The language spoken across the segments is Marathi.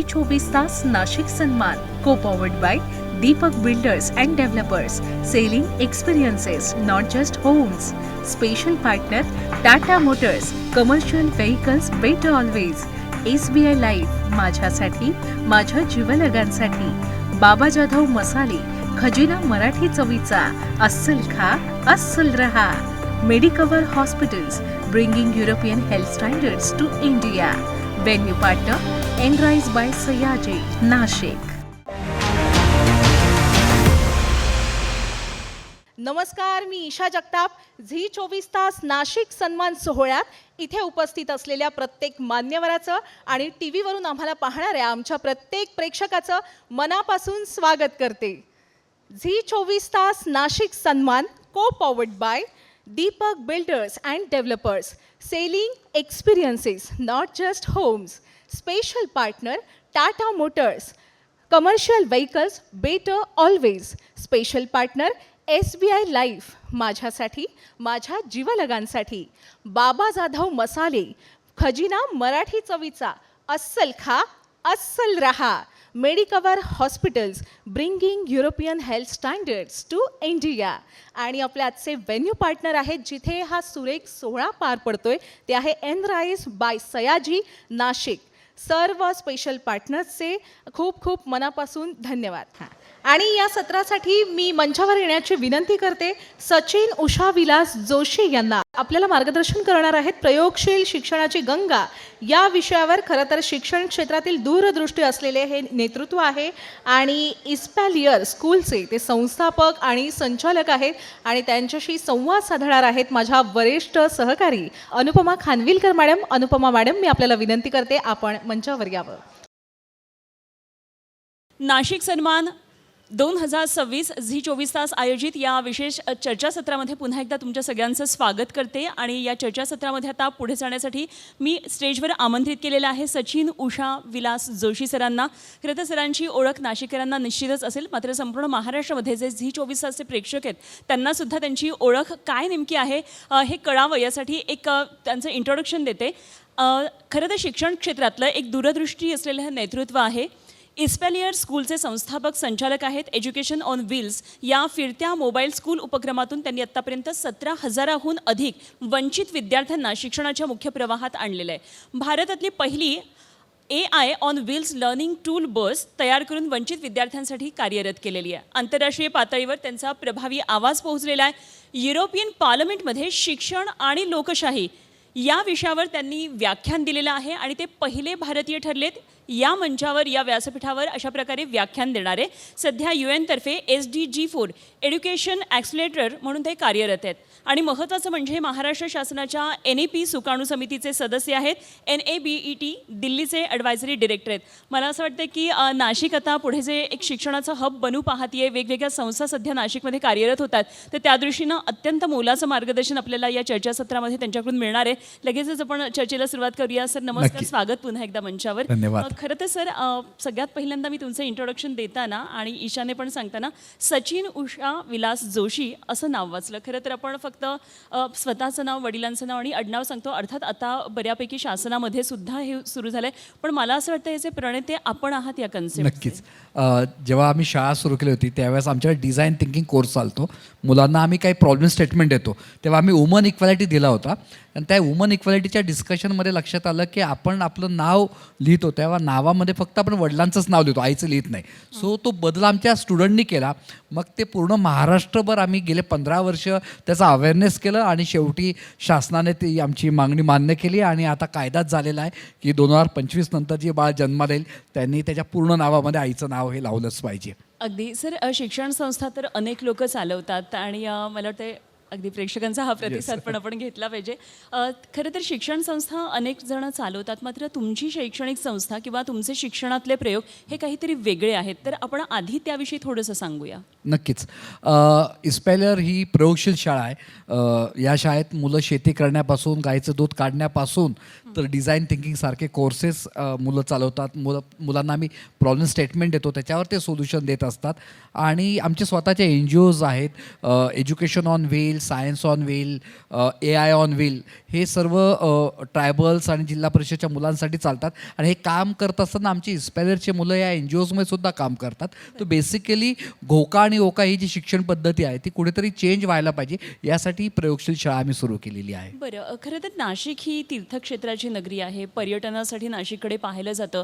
24 तास नाशिक सन्मान को powered by Deepak builders and developers selling experiences not just homes special partner Tata Motors commercial vehicles better always SBI life माझ्यासाठी माझ्या जीवलगांसाठी बाबा जाधव मसाले खजिना मराठी चवीचा अस्सल खा अस्सल रहा Medicover hospitals bringing European health standards to India venue partner Enrise by Sayaji Nashik. नमस्कार, मी ईशा जगताप. झी 24 तास नाशिक सन्मान सोहळ्यात इथे उपस्थित असलेल्या प्रत्येक मान्यवराचं आणि टी व्हीवरून आम्हाला पाहणाऱ्या आमच्या प्रत्येक प्रेक्षकाचं मनापासून स्वागत करते. झी 24 तास नाशिक सन्मान को powered by Deepak builders and developers selling experiences not just homes special partner Tata Motors commercial vehicles better always special partner SBI life माझ्यासाठी माझ्या जीवलगांसाठी बाबा जाधव मसाले खजिना मराठी चवीचा अस्सल खा अस्सल रहा Medicover hospitals bringing European health standards to India. आणि आपले आजचे व्हेन्यू पार्टनर आहेत जिथे हा सुरेख सोहळा पार पडतोय ते आहे एनराइज बाय सयाजी नाशिक. सर्व स्पेशल पार्टनर्सचे खूप खूप मनापासून धन्यवाद. आणि या सत्रासाठी मी मंचावर येण्याची विनंती करते सचिन उषा विलास जोशी यांना. आपल्याला मार्गदर्शन करणार आहेत प्रयोगशील शिक्षणाची गंगा या विषयावर. खरं तर शिक्षण क्षेत्रातील दूरदृष्टी असलेले हे नेतृत्व आहे आणि इस्पॅलियर स्कूलचे ते संस्थापक आणि संचालक आहेत आणि त्यांच्याशी संवाद साधणार आहेत माझ्या वरिष्ठ सहकारी अनुपमा खानविलकर मॅडम. अनुपमा मॅडम, मी आपल्याला विनंती करते आपण मंचावर यावं. नाशिक सन्मान 2026 झी 24 तास आयोजित या विशेष चर्चासत्रामध्ये पुन्हा एकदा तुमच्या सगळ्यांचं स्वागत करते. आणि या चर्चासत्रामध्ये आता पुढे जाण्यासाठी मी स्टेजवर आमंत्रित केलेलं आहे सचिन उषा विलास जोशी सरांना. खरं तर सरांची ओळख नाशिककरांना निश्चितच असेल, मात्र संपूर्ण महाराष्ट्रामध्ये जे झी 24 तासचे प्रेक्षक आहेत त्यांनासुद्धा त्यांची ओळख काय नेमकी आहे हे कळावं यासाठी एक त्यांचं इंट्रोडक्शन देते. खरं तर शिक्षण क्षेत्रातलं एक दूरदृष्टी असलेलं हे नेतृत्व आहे. इस्पॅलियर स्कूलचे संस्थापक संचालक आहेत. एज्युकेशन ऑन व्हील्स या फिरत्या मोबाईल स्कूल उपक्रमातून त्यांनी आत्तापर्यंत 17,000हून अधिक वंचित विद्यार्थ्यांना शिक्षणाच्या मुख्य प्रवाहात आणलेलं आहे. भारतातली पहिली AI on wheels learning tool bus तयार करून वंचित विद्यार्थ्यांसाठी कार्यरत केलेली आहे. आंतरराष्ट्रीय पातळीवर त्यांचा प्रभावी आवाज पोहोचलेला आहे. युरोपियन पार्लमेंटमध्ये शिक्षण आणि लोकशाही या विषयावर त्यांनी व्याख्यान दिलेलं आहे आणि ते पहिले भारतीय ठरलेत या मंचावर या व्यासपीठावर अशा प्रकारे व्याख्यान देणारे. सध्या UN तर्फे SDG4 एड्युकेशन ॲक्सिलेटर म्हणून ते कार्यरत आहेत. आणि महत्त्वाचं म्हणजे महाराष्ट्र शासनाच्या NAP सुकाणू समितीचे सदस्य आहेत. NABET दिल्लीचे ॲडवायझरी डिरेक्टर आहेत. मला असं वाटतं की नाशिक आता पुढे जे एक शिक्षणाचं हब बनू पाहतीये, वेगवेगळ्या संस्था सध्या नाशिकमध्ये कार्यरत होतात, तर त्या दृष्टीनं अत्यंत मोलाचं मार्गदर्शन आपल्याला या चर्चासत्रामध्ये त्यांच्याकडून मिळणार आहे. लगेचच आपण चर्चेला सुरुवात करूया. सर नमस्कार, स्वागत पुन्हा एकदा मंचावर. धन्यवाद. खरं तर सर सगळ्यात पहिल्यांदा मी तुमचं इंट्रोडक्शन देताना आणि ईशाने पण सांगताना सचिन उषा विलास जोशी असं नाव वाचलं. खरं तर आपण फक्त स्वतःचं नाव, वडिलांचं नाव आणि आडनाव सांगतो. अर्थात आता बऱ्यापैकी शासनामध्ये सुद्धा हे सुरू झालं आहे, पण मला असं वाटतं याचे प्रणेते आपण आहात या कन्सेप्ट. नक्कीच. जेव्हा आम्ही शाळा सुरू केली होती त्यावेळेस आमच्याकडे डिझाईन थिंकिंग कोर्स चालतो. मुलांना आम्ही काही प्रॉब्लेम स्टेटमेंट देतो, तेव्हा आम्ही वुमन इक्वॅलिटी दिला होता. आणि त्या वुमन इक्वॅलिटीच्या डिस्कशनमध्ये लक्षात आलं की आपण आपलं नाव लिहितो तेव्हा नावामध्ये फक्त आपण वडिलांचंच नाव लिहितो, आईचं लिहित नाही. सो तो बदल आमच्या स्टुडंटनी केला. मग ते पूर्ण महाराष्ट्रभर आम्ही गेले 15 वर्ष त्याचा अवेअरनेस केलं आणि शेवटी शासनाने ती आमची मागणी मान्य केली आणि आता कायदाच झालेला आहे की 2025 नंतर जे बाळ जन्माला येईल त्यांनी त्याच्या पूर्ण नावामध्ये आईचं नाव हे लावलंच पाहिजे. अगदी सर, शिक्षण संस्था तर अनेक लोक चालवतात आणि मला वाटतं अगदी प्रेक्षकांचा हा प्रतिसाद पण आपण घेतला पाहिजे. खरं तर शिक्षण संस्था अनेक जण चालवतात, मात्र तुमची शैक्षणिक संस्था किंवा तुमचे शिक्षणातले प्रयोग हे काहीतरी वेगळे आहेत. तर आपण आधी त्याविषयी थोडंसं सांगूया. नक्कीच. इस्पॅलियर ही प्रयोगशील शाळा आहे. या शाळेत मुलं शेती करण्यापासून, गाईचं दूध काढण्यापासून तर डिझाईन थिंकिंगसारखे कोर्सेस मुलं चालवतात. मुलांना आम्ही प्रॉब्लेम स्टेटमेंट देतो, त्याच्यावर ते सोल्युशन देत असतात. आणि आमचे स्वतःचे NGOज आहेत. Education on wheel, wheel, science on wheel, AI on wheel हे सर्व ट्रायबल्स आणि जिल्हा परिषदच्या मुलांसाठी चालतात आणि हे काम करत असताना आमची इन्स्पायरचे मुलं या NGOजमध्ये सुद्धा काम करतात. तर बेसिकली घोका आणि ओका ही जी शिक्षण पद्धती आहे ती कुठेतरी चेंज व्हायला पाहिजे, यासाठी ही प्रयोगशील शाळा आम्ही सुरू केलेली आहे. बरं, खरं तर नाशिक ही तीर्थक्षेत्राची नगरी आहे, पर्यटनासाठी नाशिककडे पाहिलं जातं.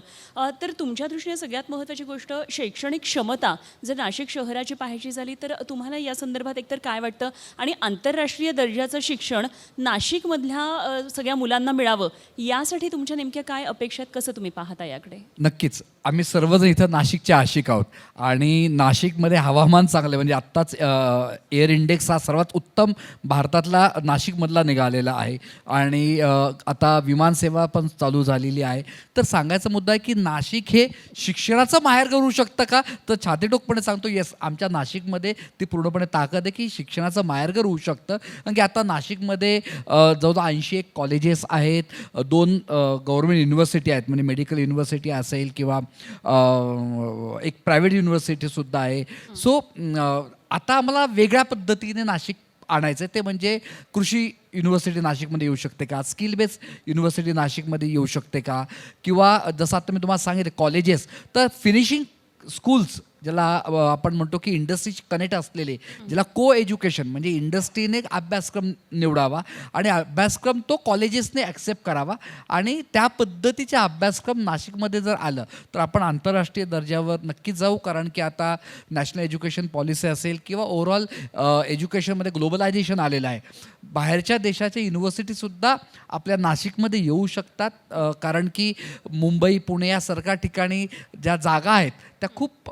तर तुमच्या दृष्टीने सगळ्यात महत्त्वाची गोष्ट शैक्षणिक क्षमता जर नाशिक शहराची पाहायची झाली तर तुम्हाला या संदर्भात एकतर काय वाटतं, आणि आंतरराष्ट्रीय दर्जाचं शिक्षण नाशिकमधल्या सगळ्या मुलांना मिळावं यासाठी तुमच्या नेमक्या काय अपेक्षा आहेत, कसं तुम्ही पाहता याकडे? नक्कीच. आम्ही सर्वजण इथं नाशिकचे आशिक आहोत आणि नाशिकमध्ये हवामान चांगलं आहे. म्हणजे आत्ताच एअर इंडेक्स हा सर्वात उत्तम भारतातला नाशिकमधला निघालेला आहे आणि आता विमानसेवा पण चालू झालेली आहे. तर सांगायचा मुद्दा आहे की नाशिक हे शिक्षणाचं माहेरघर होऊ शकतं का? तर छातीठोकपणे सांगतो येस, आमच्या नाशिकमध्ये ती पूर्णपणे ताकद आहे की शिक्षणाचं माहेरघर होऊ शकतं. कारण की आता नाशिकमध्ये जवळजवळ 81 कॉलेजेस आहेत, 2 गव्हर्मेंट युनिव्हर्सिटी आहेत, म्हणजे मेडिकल युनिव्हर्सिटी असेल किंवा एक प्रायव्हेट युनिव्हर्सिटीसुद्धा आहे. सो आता आम्हाला वेगळ्या पद्धतीने नाशिक आणायचं आहे, ते म्हणजे कृषी युनिव्हर्सिटी नाशिकमध्ये येऊ शकते का, स्किल बेस युनिव्हर्सिटी नाशिकमध्ये येऊ शकते का, किंवा जसं आता मी तुम्हाला सांगितलं कॉलेजेस, तर फिनिशिंग स्कूल्स ज्याला आपण म्हणतो की इंडस्ट्रीची कनेक्ट असलेले, ज्याला को एज्युकेशन म्हणजे इंडस्ट्रीने अभ्यासक्रम निवडावा आणि अभ्यासक्रम तो कॉलेजेसने ॲक्सेप्ट करावा आणि त्या पद्धतीचे अभ्यासक्रम नाशिकमध्ये जर आलं तर आपण आंतरराष्ट्रीय दर्जावर नक्कीच जाऊ. कारण की आता नॅशनल एज्युकेशन पॉलिसी असेल किंवा ओव्हरऑल एज्युकेशनमध्ये ग्लोबलायझेशन आलेलं आहे. बाहेरच्या देशाच्या युनिव्हर्सिटीसुद्धा आपल्या नाशिकमध्ये येऊ शकतात, कारण की मुंबई, पुणे यासारख्या ठिकाणी ज्या जागा आहेत त्या खूप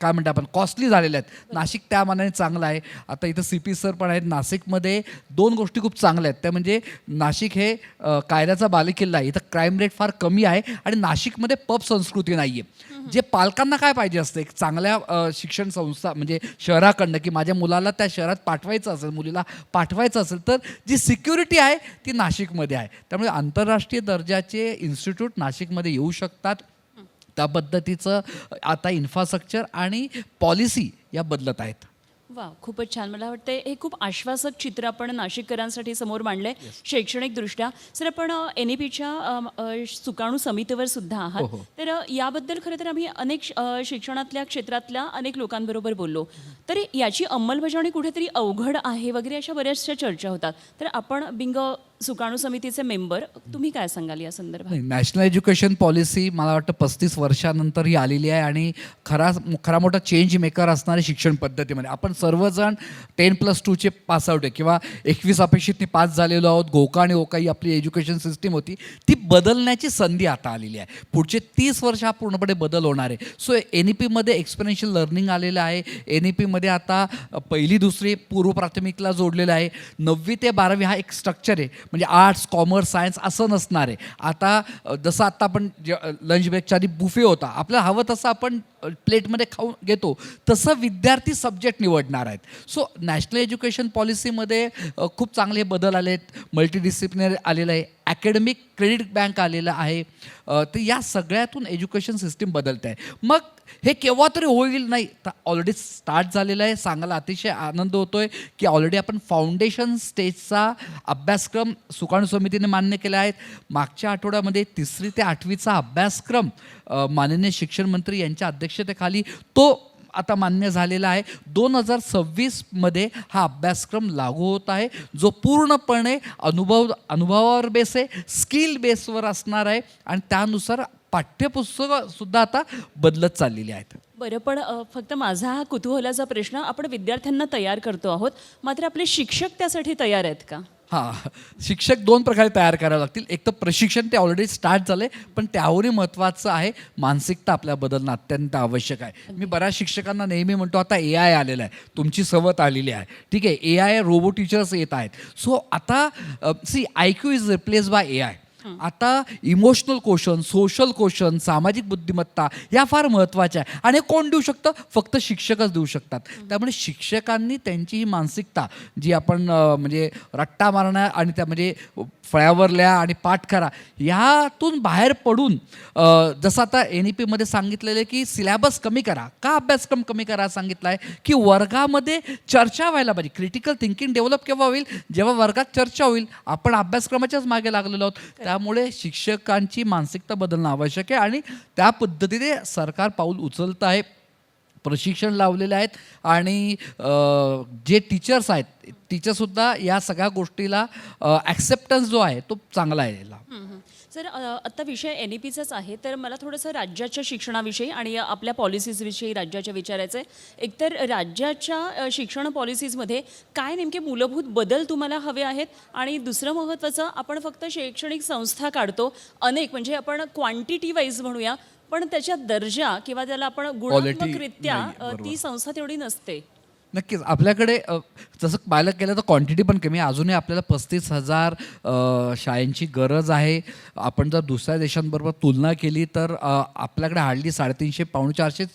काय म्हणतो आपण कॉस्टली झालेल्या आहेत. नाशिक त्या मानाने चांगलं आहे. आता इथं CP सर पण आहेत. नाशिकमध्ये 2 गोष्टी खूप चांगल्या आहेत, त्या म्हणजे नाशिक हे कायद्याचा बालेकिल्ला आहे. इथं क्राईम रेट फार कमी आहे आणि नाशिकमध्ये पब संस्कृती नाही आहे. जे पालकांना काय पाहिजे असतं एक चांगल्या शिक्षण संस्था म्हणजे शहराकडनं, की माझ्या मुलाला त्या शहरात पाठवायचं असेल, मुलीला पाठवायचं असेल, तर जी सिक्युरिटी आहे ती नाशिकमध्ये आहे. त्यामुळे आंतरराष्ट्रीय दर्जाचे इन्स्टिट्यूट नाशिकमध्ये येऊ शकतात. त्या पद्धतीचं आता इन्फ्रास्ट्रक्चर आणि पॉलिसी या बदलत आहेत. वा, खूपच छान. मला वाटतं हे खूप आश्वासक चित्र आपण नाशिककरांसाठी समोर मांडलंय शैक्षणिकदृष्ट्या. सर, आपण NEPच्या सुकाणू समितीवर सुद्धा आहात, तर याबद्दल खरं तर आम्ही अनेक शिक्षणातल्या क्षेत्रातल्या अनेक लोकांबरोबर बोललो, तर याची अंमलबजावणी कुठेतरी अवघड आहे वगैरे अशा बऱ्याचशा चर्चा होतात. तर आपण बिंग सुकाणू समितीचे मेंबर, तुम्ही काय सांगाल या संदर्भात? नॅशनल एज्युकेशन पॉलिसी मला वाटतं 35 वर्षानंतर ही आलेली आहे आणि खरा मोठा चेंज मेकर असणारी शिक्षण पद्धतीमध्ये आपण सर्वजण 10+2चे पासआउट आहे किंवा 21 अपेक्षितने पास झालेलो आहोत. घोका आणि ओका ही आपली एज्युकेशन सिस्टीम होती, ती बदलण्याची संधी आता आलेली आहे. पुढचे 30 वर्ष हा पूर्णपणे बदल होणार आहे. सो NEPमध्ये एक्सपोनेन्शियल लर्निंग आलेलं आहे. NEPमध्ये आता 1ली 2री पूर्व प्राथमिकला जोडलेलं आहे. 9वी ते 12वी हा एक स्ट्रक्चर आहे, म्हणजे आर्ट्स, कॉमर्स, सायन्स असं नसणार आहे. आता जसं आता आपण लंच ब्रेकच्या आधी बुफे होता, आपल्याला हवं तसं आपण प्लेटमध्ये खाऊन घेतो, तसं विद्यार्थी सब्जेक्ट निवडणार आहेत. सो नॅशनल एज्युकेशन पॉलिसीमध्ये खूप चांगले बदल आले आहेत. मल्टीडिसिप्लिनरी आलेलं आहे, अकॅडमिक क्रेडिट बँक आलेलं आहे. तर या सगळ्यातून एज्युकेशन सिस्टीम बदलत आहे. मग हे केव्हा तरी होईल नाही तर ऑलरेडी स्टार्ट झालेलं आहे. सांगायला अतिशय आनंद होतो आहे की ऑलरेडी आपण फाउंडेशन स्टेजचा अभ्यासक्रम सुकाणू समितीने मान्य केला आहे. मागच्या आठवड्यामध्ये 3री ते 8वीचा अभ्यासक्रम माननीय शिक्षण मंत्री यांच्या अध्यक्षतेखाली तो आता मान्य झालेला आहे. 2026मध्ये हा अभ्यासक्रम लागू होत आहे, जो पूर्णपणे अनुभवावर बेस आहे, स्किल बेसवर असणार आहे आणि त्यानुसार पाठ्यपुस्तकं आता बदलत चाललेली आहेत. बरं, पण फक्त माझा हा कुतूहलाचा प्रश्न, आपण विद्यार्थ्यांना तयार करतो आहोत, मात्र आपले शिक्षक त्यासाठी तयार आहेत का? हां, शिक्षक 2 प्रकारे तयार करावे लागतील. एक तर प्रशिक्षण, ते ऑलरेडी स्टार्ट झालं आहे, पण त्याहूनही महत्त्वाचं आहे मानसिकता आपल्या बदलणं अत्यंत आवश्यक आहे. मी बऱ्याच शिक्षकांना नेहमी म्हणतो आता AI आलेलं आहे, तुमची सवत आलेली आहे, ठीक आहे, AI रोबो टीचर्स येत आहेत. सो आता IQ is replace by AI. आता इमोशनल क्वेश्चन, सोशल क्वेश्चन, सामाजिक बुद्धिमत्ता या फार महत्त्वाच्या आहे आणि हे कोण देऊ शकतं? फक्त शिक्षकच देऊ शकतात. त्यामुळे शिक्षकांनी त्यांची ही मानसिकता जी आपण म्हणजे रट्टा मारण्या आणि त्या म्हणजे फळ्यावर लिहा आणि पाठ करा ह्यातून बाहेर पडून जसं आता NEPमध्ये सांगितलेलं आहे की सिलेबस कमी करा. का अभ्यासक्रम कमी करा सांगितलं आहे की वर्गामध्ये चर्चा व्हायला पाहिजे. क्रिटिकल थिंकिंग डेव्हलप केव्हा होईल? जेव्हा वर्गात चर्चा होईल. आपण अभ्यासक्रमाच्याच मागे लागलेलो आहोत. त्यामुळे शिक्षकांची मानसिकता बदलणं आवश्यक आहे आणि त्या पद्धतीने सरकार पाऊल उचलत आहे. प्रशिक्षण लावलेले आहेत आणि जे टीचर्स आहेत टीचरसुद्धा या सगळ्या गोष्टीला ॲक्सेप्टन्स जो आहे तो चांगला आहे याला. सर आत्ता विषय NEPचाच आहे, तर मला थोडंसं राज्याच्या शिक्षणाविषयी आणि आपल्या पॉलिसीजविषयी राज्याच्या विचारायचं आहे. एकतर राज्याच्या शिक्षण पॉलिसीजमध्ये काय नेमके मूलभूत बदल तुम्हाला हवे आहेत आणि दुसरं महत्त्वाचं, आपण फक्त शैक्षणिक संस्था काढतो अनेक, म्हणजे आपण क्वांटिटी वाईज म्हणूया, पण त्याच्या दर्जा किंवा त्याला आपण गुणात्मकरित्या ती संस्था तेवढी नसते. नक्कीच आपल्याकडे जसं पाहायला गेलं तर क्वांटिटी पण कमी आहे. अजूनही आपल्याला 35,000 शाळांची गरज आहे. आपण जर दुसऱ्या देशांबरोबर तुलना केली तर आपल्याकडे हार्डली 350 पावणे 400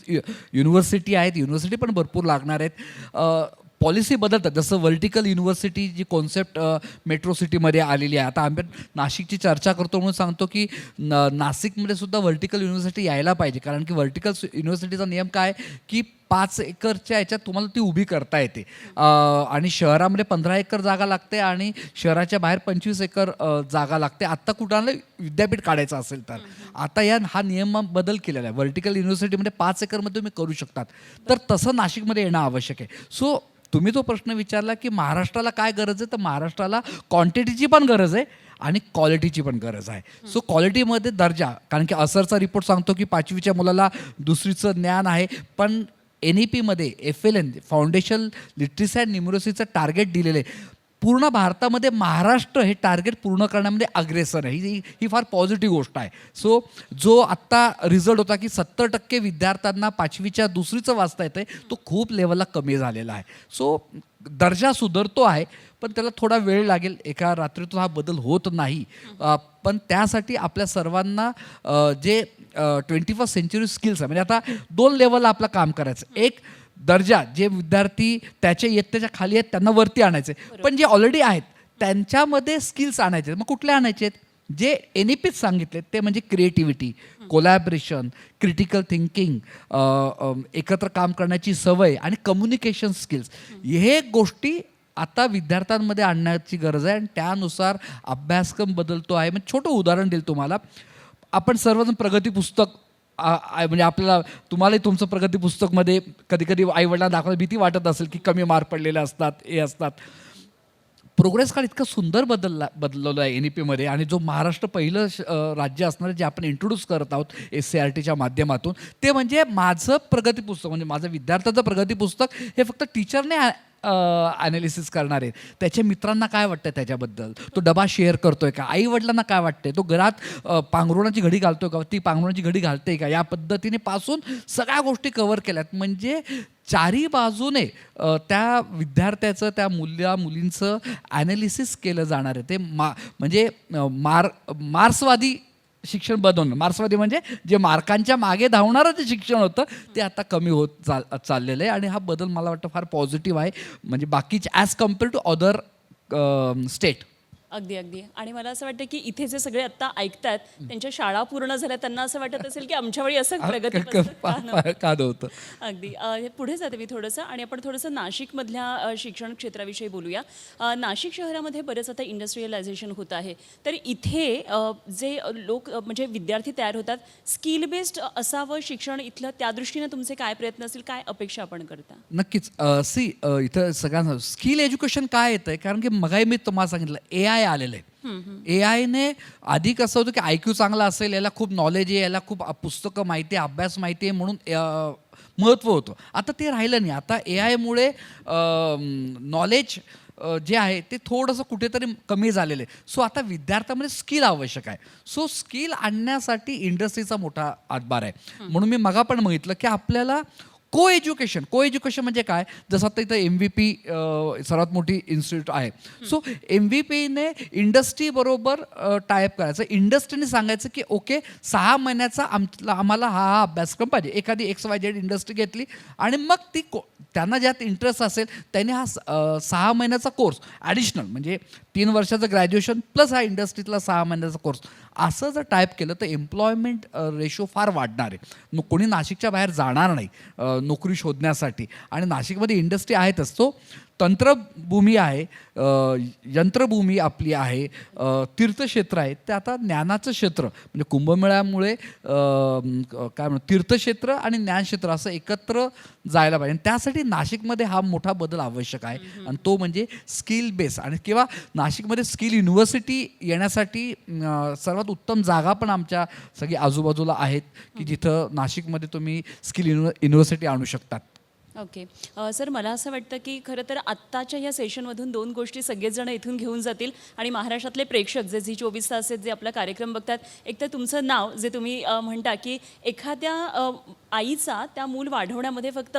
युनिव्हर्सिटी आहेत. युनिव्हर्सिटी पण भरपूर लागणार आहेत. पॉलिसी बदलतात. जसं व्हर्टिकल युनिव्हर्सिटी जी कॉन्सेप्ट मेट्रो सिटीमध्ये आलेली आहे. आता आम्ही नाशिकची चर्चा करतो म्हणून सांगतो की नाशिकमध्ये सुद्धा व्हर्टिकल युनिव्हर्सिटी यायला पाहिजे. कारण की व्हर्टिकल युनिव्हर्सिटीचा नियम काय की 5 एकरच्या याच्यात तुम्हाला ती उभी करता येते आणि शहरामध्ये 15 एकर जागा लागते आणि शहराच्या बाहेर 25 एकर जागा लागते. आत्ता कुठं विद्यापीठ काढायचं असेल तर आता हा नियम बदल केलेला आहे. व्हर्टिकल युनिव्हर्सिटीमध्ये 5 एकरमध्ये तुम्ही करू शकतात. तर तसं नाशिकमध्ये येणं आवश्यक आहे. सो तुम्ही जो प्रश्न विचारला की महाराष्ट्राला काय गरज आहे, तर महाराष्ट्राला क्वांटिटीची पण गरज आहे आणि क्वालिटीची पण गरज आहे. सो क्वालिटीमध्ये दर्जा, कारण की असरचा रिपोर्ट सांगतो की 5वीच्या मुलाला दुसरीचं ज्ञान आहे, पण NEPमध्ये FLN फाउंडेशन लिटरसी अँड न्यूमरसीचं टार्गेट दिलेलं आहे. पूर्ण भारतामध्ये महाराष्ट्र हे टार्गेट पूर्ण करण्यामध्ये अग्रेसर आहे. ही फार पॉझिटिव्ह गोष्ट आहे. सो जो आत्ता रिझल्ट होता की 70% विद्यार्थ्यांना 5वीच्या दुसरीचं वाचता येतं आहे, तो खूप लेवलला कमी झालेला आहे. सो दर्जा सुधारतो आहे, पण त्याला थोडा वेळ लागेल. एका रात्रीतून हा बदल होत नाही. पण त्यासाठी आपल्या सर्वांना जे 21st सेंचुरी स्किल्स आहे, म्हणजे आता 2 लेवलला आपलं काम करायचं. एक दर्जा, जे विद्यार्थी त्याच्या इयत्तेच्या खाली आहेत त्यांना वरती आणायचे, पण जे ऑलरेडी आहेत त्यांच्यामध्ये स्किल्स आणायचे. मग कुठले आणायचे आहेत? जे NEPच सांगितले ते म्हणजे क्रिएटिव्हिटी, कोलॅबरेशन, क्रिटिकल थिंकिंग, एकत्र काम करण्याची सवय आणि कम्युनिकेशन स्किल्स. हे गोष्टी आता विद्यार्थ्यांमध्ये आणण्याची गरज आहे आणि त्यानुसार अभ्यासक्रम बदलतो आहे. म्हणजे छोटं उदाहरण देईल तुम्हाला. आपण सर्वजण प्रगती पुस्तक म्हणजे आपल्याला तुम्हालाही तुमचं प्रगती पुस्तकमध्ये कधी कधी आईवडिलांना दाखवायला भीती वाटत असेल की कमी मार्क पडलेले असतात, हे असतात. प्रोग्रेस कार्ड इतकं सुंदर बदलवलं आहे NEPमध्ये आणि जो महाराष्ट्र पहिलं राज्य असणार जे आपण इंट्रोड्यूस करत आहोत SCRTच्या माध्यमातून, ते म्हणजे माझं प्रगती पुस्तक, म्हणजे माझं विद्यार्थ्याचं प्रगती पुस्तक हे फक्त टीचरने ॲनालिसिस करणार आहे. त्याच्या मित्रांना काय वाटतं त्याच्याबद्दल, तो डबा शेअर करतोय का, आई वडिलांना काय वाटतंय, तो घरात पांघरुणाची घडी घालतोय का, ती पांघरुणाची घडी घालते का, या पद्धतीने पासून सगळ्या गोष्टी कव्हर केल्यात. म्हणजे चारी बाजूने त्या विद्यार्थ्याचं, त्या मुलींचं ॲनालिसिस केलं जाणार आहे. ते म्हणजे मार्क्सवादी शिक्षण बनवणं. मार्क्सवादी म्हणजे जे मार्कांच्या मागे धावणारं जे शिक्षण होतं ते आता कमी होत चाललेलं आहे आणि हा बदल मला वाटतं फार पॉझिटिव्ह आहे, म्हणजे बाकीचे as compare to other state. अगदी अगदी. आणि मला असं वाटतं की इथे जे सगळे आत्ता ऐकतात त्यांच्या शाळा पूर्ण झाल्या, त्यांना असं वाटत असेल की आमच्या वेळी असं प्रगती का नव्हतं. अगदी. पुढे जाते मी थोडंसं आणि आपण थोडंसं नाशिकमधल्या शिक्षण क्षेत्राविषयी बोलूया. नाशिक शहरामध्ये बरेच आता इंडस्ट्रियलायझेशन होत आहे, तर इथे जे लोक म्हणजे विद्यार्थी तयार होतात, स्किल बेस्ड असावं शिक्षण इथलं, त्या दृष्टीने तुमचे काय प्रयत्न असतील, काय अपेक्षा आपण करता? नक्कीच. इथं सगळ्यांना स्किल एज्युकेशन काय येतं आहे, कारण की मगाही मी तुम्हाला सांगितलं AI आलेलं आहे. AIने आधी कसं होतं की IQ चांगला असेल, याला खूप नॉलेज आहे, याला खूप पुस्तकं माहिती आहे, अभ्यास माहिती आहे म्हणून महत्त्व होतं. आता ते राहिलं नाही. आता AIमुळे नॉलेज जे आहे ते थोडंसं कुठेतरी कमी झालेलं आहे. सो आता विद्यार्थ्यांमध्ये स्किल आवश्यक आहे. सो स्किल आणण्यासाठी इंडस्ट्रीचा मोठा हातभार आहे. म्हणून मी मगा पण बघितलं की आपल्याला को एज्युकेशन म्हणजे काय, जसं आता इथं MVP सर्वात मोठी इन्स्टिट्यूट आहे. सो MVP ने इंडस्ट्रीबरोबर टायअप करायचं, इंडस्ट्रीने सांगायचं की ओके 6 महिन्याचा आम्हाला हा अभ्यासक्रम पाहिजे. एखादी XYZ इंडस्ट्री घेतली आणि मग ती त्यांना ज्यात इंटरेस्ट असेल त्यांनी हा 6 महिन्याचा कोर्स ॲडिशनल, म्हणजे 3 वर्षाचं ग्रॅज्युएशन प्लस हा इंडस्ट्रीतला 6 महिन्याचा कोर्स, असं जर टाईप केलं तर एम्प्लॉयमेंट रेशो फार वाढणार आहे. कोणी नाशिकच्या बाहेर जाणार नाही नोकरी शोधण्यासाठी. आणि नाशिकमध्ये इंडस्ट्री आहेतच. तो तंत्रभूमी आहे, यंत्रभूमी आपली आहे, तीर्थक्षेत्र आहे. ते आता ज्ञानाचं क्षेत्र म्हणजे कुंभमेळ्यामुळे काय म्हणू, तीर्थक्षेत्र आणि ज्ञानक्षेत्र असं एकत्र जायला पाहिजे. आणि त्यासाठी नाशिकमध्ये हा मोठा बदल आवश्यक आहे. आणि तो म्हणजे स्किल बेस. आणि किंवा नाशिकमध्ये स्किल युनिव्हर्सिटी येण्यासाठी सर्वात उत्तम जागा पण आमच्या सगळी आजूबाजूला आहेत की जिथं नाशिकमध्ये तुम्ही स्किल युनिव्हर्सिटी आणू शकतात. ओके. सर, मला असं वाटतं की खरं तर आत्ताच्या ह्या सेशनमधून 2 गोष्टी सगळेच जण इथून घेऊन जातील आणि महाराष्ट्रातले प्रेक्षक जे झी 24 तास आहेत, जे आपला कार्यक्रम बघतात, एक तर तुमचं नाव जे तुम्ही म्हणता की एखाद्या आईचा त्या मूल वाढवण्यामध्ये फक्त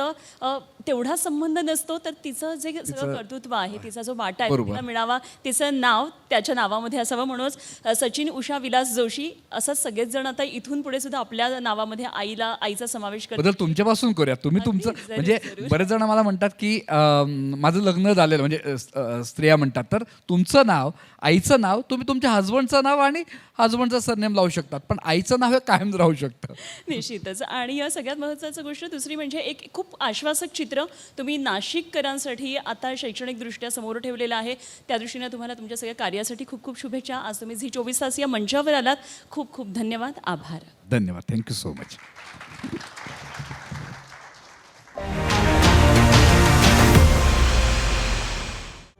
तेवढा संबंध नसतो, तर तिचं जे सगळं कर्तृत्व आहे, तिचा जो वाटा आहे तिला मिळावा, तिचं नाव त्याच्या नावामध्ये असावं. म्हणूनच सचिन उषा विलास जोशी असंच सगळेच जण आता इथून पुढे सुद्धा आपल्या नावामध्ये आईचा समावेश करतात. बदल तुमच्यापासून करूया. तुम्ही तुमचं म्हणजे बरेच जण मला म्हणतात की माझं लग्न झालेलं, म्हणजे स्त्रिया म्हणतात, तर तुमचं नाव, आईचं नाव, तुम्ही तुमच्या हजबंडचं नाव आणि हजबंडचं सरनेम लावू शकतात, पण आईचं नाव हे कायम राहू शकतं. निश्चितच. आणि या सगळ्यात महत्त्वाची गोष्ट दुसरी म्हणजे एक खूप आश्वासक चित्र तुम्ही नाशिककरांसाठी आता शैक्षणिकदृष्ट्या समोर ठेवलेलं आहे. त्या दृष्टीने तुम्हाला तुमच्या सगळ्या कार्यासाठी खूप खूप शुभेच्छा. आज तुम्ही झी 24 तास या मंचावर आलात. खूप खूप धन्यवाद, आभार. धन्यवाद. Thank you so much.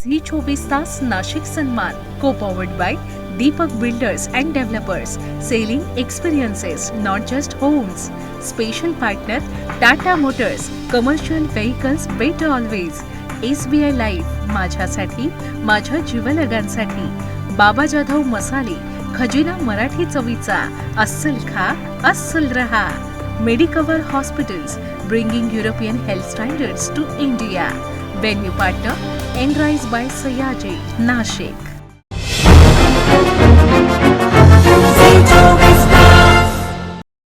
झी 24 तास नाशिक सन्मान, को powered by Deepak builders and developers, selling experiences not just homes. Special partner Tata Motors, commercial vehicles better always. SBI life, माझ्यासाठी, माझ्या जीवलगांसाठी. बाबा जाधव मसाले, खजिना मराठी चवीचा. अस्सल खा, अस्सल रहा. Medicover hospitals, bringing European health standards to India. Venue partner, Enrise by Sayaji, Nashik.